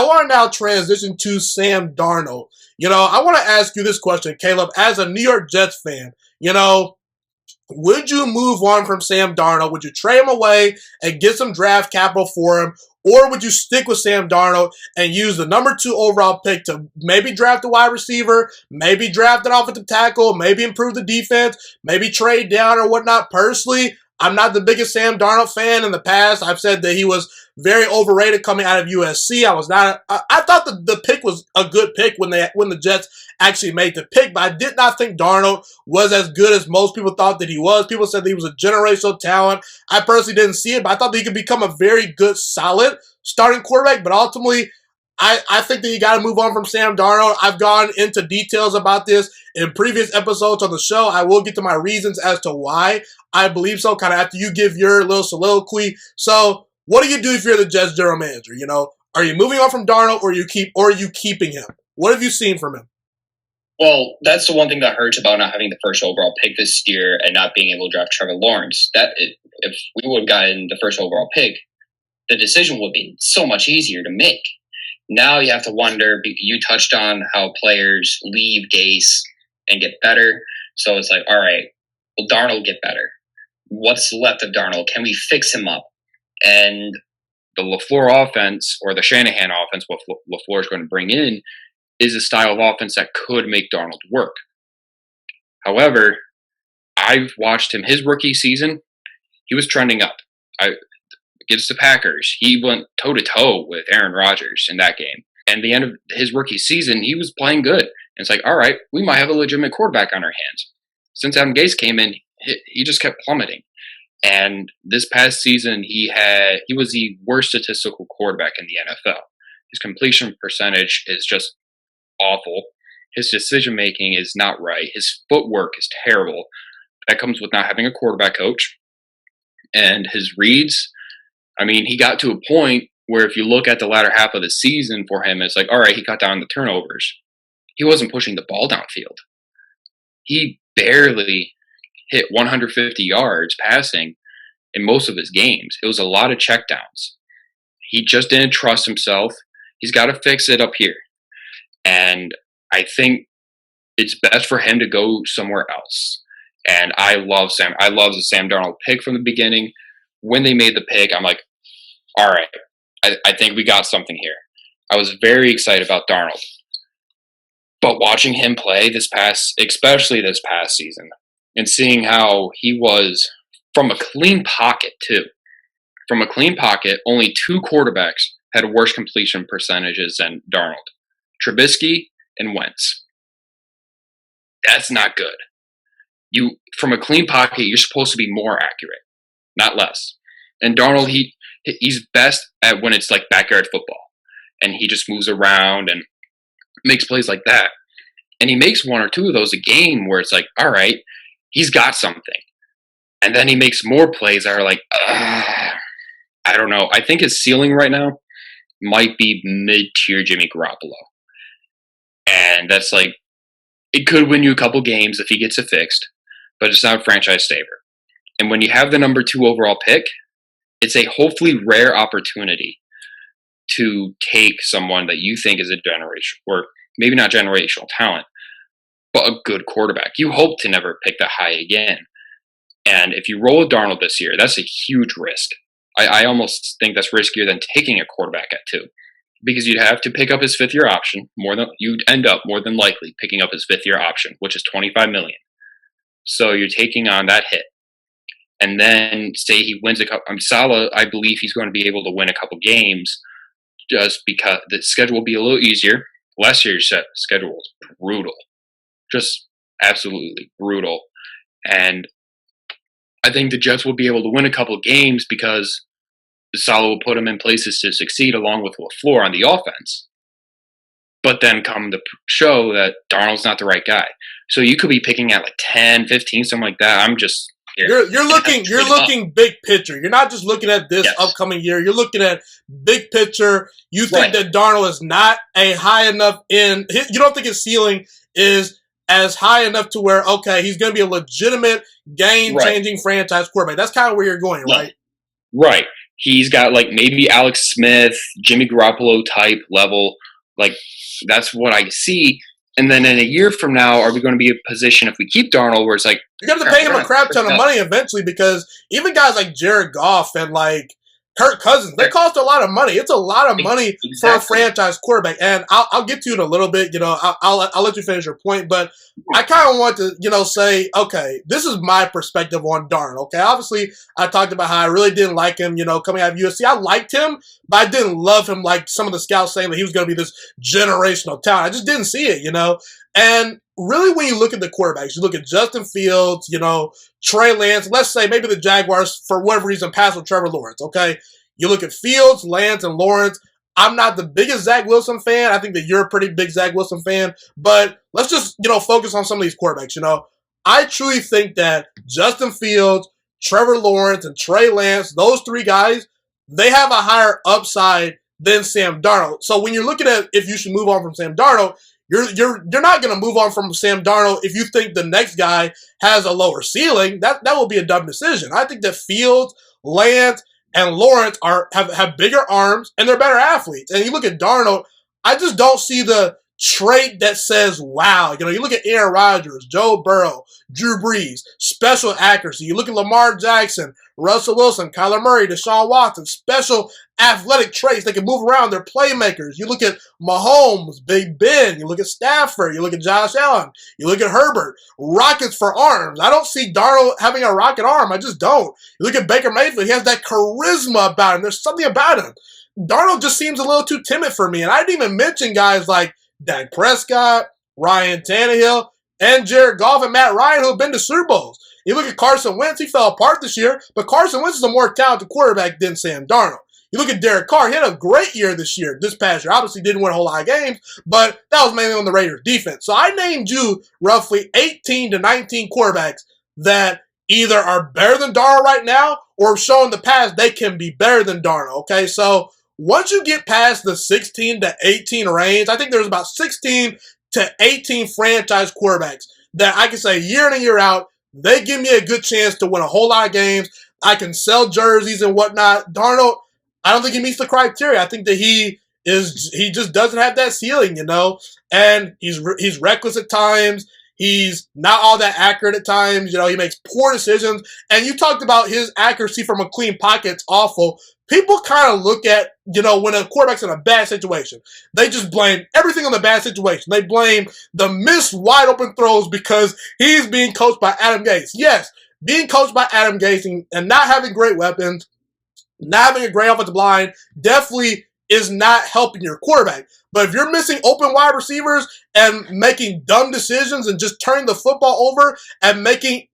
I want to now transition to Sam Darnold. I want to ask you this question, Caleb, as a New York Jets fan. Would you move on from Sam Darnold? Would you trade him away and get some draft capital for him? Or would you stick with Sam Darnold and use the number 2 overall pick to maybe draft a wide receiver, maybe draft an offensive tackle, maybe improve the defense, maybe trade down or whatnot? Personally, I'm not the biggest Sam Darnold fan. In the past, I've said that he was very overrated coming out of USC. I thought the pick was a good pick when the Jets actually made the pick, but I did not think Darnold was as good as most people thought that he was. People said that he was a generational talent. I personally didn't see it, but I thought that he could become a very good, solid starting quarterback. But ultimately, I think that you got to move on from Sam Darnold. I've gone into details about this in previous episodes on the show. I will get to my reasons as to why I believe so, kind of after you give your little soliloquy. So, what do you do if you're the Jets general manager? Are you moving on from Darnold, or are you keeping him? What have you seen from him? Well, that's the one thing that hurts about not having the first overall pick this year and not being able to draft Trevor Lawrence. If we would have gotten the first overall pick, the decision would be so much easier to make. Now you have to wonder, you touched on how players leave Gase and get better. So it's like, all right, will Darnold get better? What's left of Darnold? Can we fix him up? And the LaFleur offense, or the Shanahan offense, what LaFleur is going to bring in, is a style of offense that could make Darnold work. However, I've watched him, his rookie season, he was trending up. Against the Packers, he went toe-to-toe with Aaron Rodgers in that game. And the end of his rookie season, he was playing good. And it's like, all right, we might have a legitimate quarterback on our hands. Since Adam Gase came in, he just kept plummeting. And this past season, he was the worst statistical quarterback in the NFL. His completion percentage is just awful. His decision-making is not right. His footwork is terrible. That comes with not having a quarterback coach. And his reads, he got to a point where if you look at the latter half of the season for him, it's like, all right, he cut down the turnovers. He wasn't pushing the ball downfield. He barely hit 150 yards passing in most of his games. It was a lot of checkdowns. He just didn't trust himself. He's got to fix it up here. And I think it's best for him to go somewhere else. And I love the Sam Darnold pick from the beginning. When they made the pick, I'm like, all right, I think we got something here. I was very excited about Darnold. But watching him play especially this past season, and seeing how he was from a clean pocket too. From a clean pocket, only 2 quarterbacks had worse completion percentages than Darnold. Trubisky and Wentz. That's not good. From a clean pocket, you're supposed to be more accurate, not less. And Darnold, he's best at when it's like backyard football. And he just moves around and makes plays like that. And he makes 1 or 2 of those a game where it's like, all right, he's got something. And then he makes more plays that are like, I don't know. I think his ceiling right now might be mid-tier Jimmy Garoppolo. And that's like, it could win you a couple games if he gets it fixed, but it's not a franchise saver. And when you have the number 2 overall pick, it's a hopefully rare opportunity to take someone that you think is a generation, or maybe not generational talent, but a good quarterback. You hope to never pick that high again. And if you roll with Darnold this year, that's a huge risk. I almost think that's riskier than taking a quarterback at 2. Because you'd have to pick up his 5th-year option. You'd end up more than likely picking up his 5th-year option, which is $25 million. So you're taking on that hit. And then say he wins a couple. Salah, I believe he's going to be able to win a couple games just because the schedule will be a little easier. Last year's schedule was brutal. Just absolutely brutal. And I think the Jets will be able to win a couple games because Salah will put him in places to succeed along with LaFleur on the offense. But then come the show that Darnold's not the right guy. So you could be picking at like 10, 15, something like that. I'm just You're looking big picture. You're not just looking at this upcoming year. You're looking at big picture. You think that Darnold is not a high enough you don't think his ceiling is as high enough to where, okay, he's going to be a legitimate game-changing franchise quarterback. That's kind of where you're going, right? Right. He's got like maybe Alex Smith, Jimmy Garoppolo type level. Like that's what I see. And then in a year from now, are we going to be in a position if we keep Darnold where it's like you're going to pay him a crap ton of money eventually because even guys like Jared Goff and like Kirk Cousins, they cost a lot of money. It's a lot of money for a franchise quarterback. And I'll get to it in a little bit. I'll let you finish your point. But I kind of want to, say, okay, this is my perspective on Darnold. Okay, obviously, I talked about how I really didn't like him, coming out of USC. I liked him, but I didn't love him like some of the scouts saying that he was going to be this generational talent. I just didn't see it, And really, when you look at the quarterbacks, you look at Justin Fields, Trey Lance. Let's say maybe the Jaguars, for whatever reason, pass with Trevor Lawrence, okay? You look at Fields, Lance, and Lawrence. I'm not the biggest Zach Wilson fan. I think that you're a pretty big Zach Wilson fan. But let's just, focus on some of these quarterbacks, I truly think that Justin Fields, Trevor Lawrence, and Trey Lance, those three guys, they have a higher upside than Sam Darnold. So when you're looking at if you should move on from Sam Darnold, you're not going to move on from Sam Darnold if you think the next guy has a lower ceiling. That will be a dumb decision. I think that Fields, Lance, and Lawrence have bigger arms and they're better athletes. And you look at Darnold, I just don't see the trait that says, wow. You look at Aaron Rodgers, Joe Burrow, Drew Brees, special accuracy. You look at Lamar Jackson, Russell Wilson, Kyler Murray, Deshaun Watson, special athletic traits. They can move around. They're playmakers. You look at Mahomes, Big Ben. You look at Stafford. You look at Josh Allen. You look at Herbert. Rockets for arms. I don't see Darnold having a rocket arm. I just don't. You look at Baker Mayfield. He has that charisma about him. There's something about him. Darnold just seems a little too timid for me. And I didn't even mention guys like Dak Prescott, Ryan Tannehill, and Jared Goff and Matt Ryan, who have been to Super Bowls. You look at Carson Wentz, he fell apart this year, but Carson Wentz is a more talented quarterback than Sam Darnold. You look at Derek Carr, he had a great year this past year. Obviously didn't win a whole lot of games, but that was mainly on the Raiders' defense. So I named you roughly 18 to 19 quarterbacks that either are better than Darnold right now or have shown in the past they can be better than Darnold, okay? So once you get past the 16 to 18 range, I think there's about 16 to 18 franchise quarterbacks that I can say year in and year out, they give me a good chance to win a whole lot of games. I can sell jerseys and whatnot. Darnold, I don't think he meets the criteria. I think that he just doesn't have that ceiling, and he's reckless at times. He's not all that accurate at times. He makes poor decisions. And you talked about his accuracy from a clean pocket. It's awful. People kind of look at, when a quarterback's in a bad situation, they just blame everything on the bad situation. They blame the missed wide open throws because he's being coached by Adam Gase. Yes, being coached by Adam Gase and not having great weapons, not having a great offensive line definitely is not helping your quarterback. But if you're missing open wide receivers and making dumb decisions and just turning the football over and making,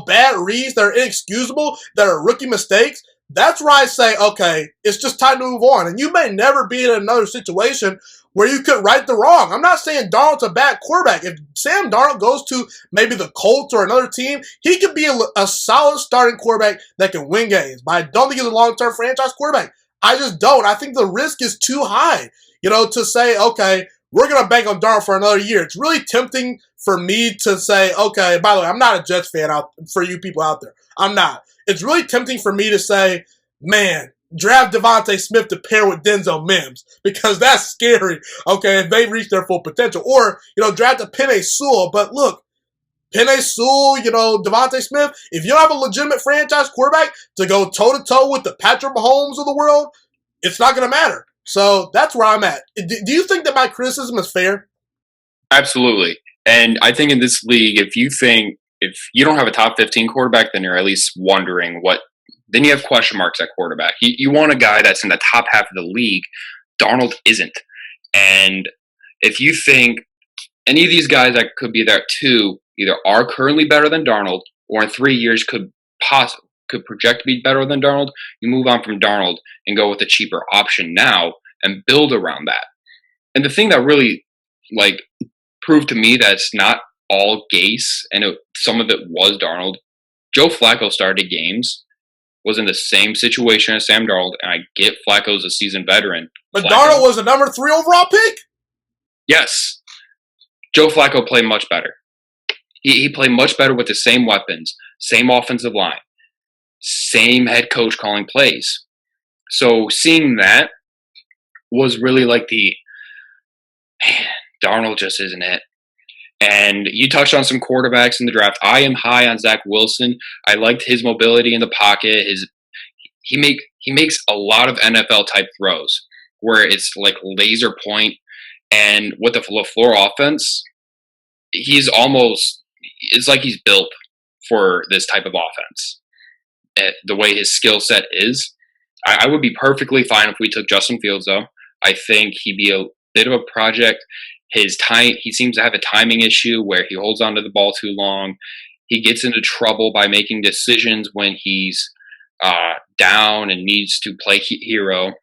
bad reads that are inexcusable, that are rookie mistakes, that's where I say, okay, it's just time to move on. And you may never be in another situation where you could right the wrong. I'm not saying Darnold's a bad quarterback. If Sam Darnold goes to maybe the Colts or another team, he could be a solid starting quarterback that can win games. But I don't think he's a long-term franchise quarterback. I just don't. I think the risk is too high, to say, okay, we're going to bank on Darnold for another year. It's really tempting for me to say, okay, by the way, I'm not a Jets fan for you people out there. I'm not. It's really tempting for me to say, man, draft Devontae Smith to pair with Denzel Mims because that's scary, okay, if they reach their full potential. Or, draft a Penei Sewell. But look, Penei Sewell, Devontae Smith, if you don't have a legitimate franchise quarterback to go toe-to-toe with the Patrick Mahomes of the world, it's not going to matter. So that's where I'm at. Do you think that my criticism is fair? Absolutely. And I think in this league, if you don't have a top 15 quarterback, then you're at least wondering then you have question marks at quarterback. You want a guy that's in the top half of the league. Darnold isn't. And if you think any of these guys that could be there too, either are currently better than Darnold or in 3 years could project to be better than Darnold, you move on from Darnold and go with a cheaper option now and build around that. And the thing that really proved to me that it's not all Gase and some of it was Darnold. Joe Flacco started games, was in the same situation as Sam Darnold, and I get Flacco's a seasoned veteran. But Darnold was a number 3 overall pick? Yes. Joe Flacco played much better. He played much better with the same weapons, same offensive line, same head coach calling plays. So seeing that was really like man, Darnold just isn't it. And you touched on some quarterbacks in the draft. I am high on Zach Wilson. I liked his mobility in the pocket. He makes a lot of NFL type throws where it's like laser point. And with the LaFleur offense, it's like he's built for this type of offense. The way his skill set is, I would be perfectly fine if we took Justin Fields, though. I think he'd be a bit of a project. He seems to have a timing issue where he holds onto the ball too long. He gets into trouble by making decisions when he's down and needs to play hero.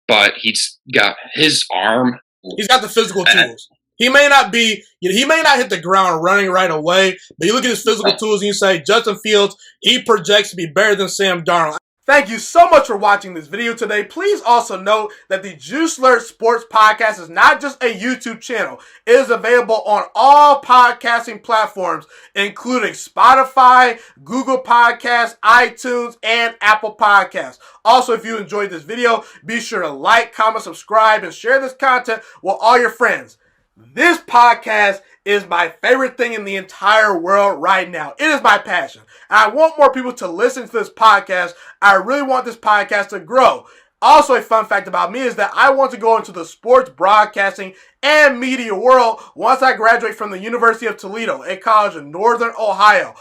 But he's got his arm. He's got the physical tools. He may not hit the ground running right away, but you look at his physical tools and you say, Justin Fields, he projects to be better than Sam Darnold. Thank you so much for watching this video today. Please also note that the Juiciest Sports Podcast is not just a YouTube channel. It is available on all podcasting platforms, including Spotify, Google Podcasts, iTunes, and Apple Podcasts. Also, if you enjoyed this video, be sure to like, comment, subscribe, and share this content with all your friends. This podcast is my favorite thing in the entire world right now. It is my passion. And I want more people to listen to this podcast. I really want this podcast to grow. Also, a fun fact about me is that I want to go into the sports broadcasting and media world once I graduate from the University of Toledo, a college in Northern Ohio.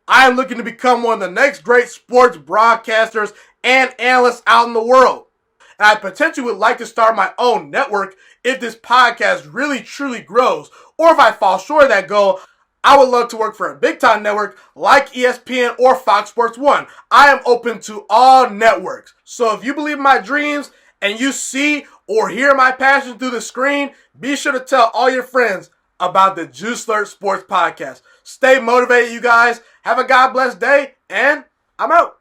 I am looking to become one of the next great sports broadcasters and analysts out in the world. And I potentially would like to start my own network if this podcast really truly grows. Or if I fall short of that goal, I would love to work for a big time network like ESPN or Fox Sports 1. I am open to all networks. So if you believe in my dreams and you see or hear my passion through the screen, be sure to tell all your friends about the Juiciest Sports Podcast. Stay motivated, you guys. Have a God bless day, and I'm out.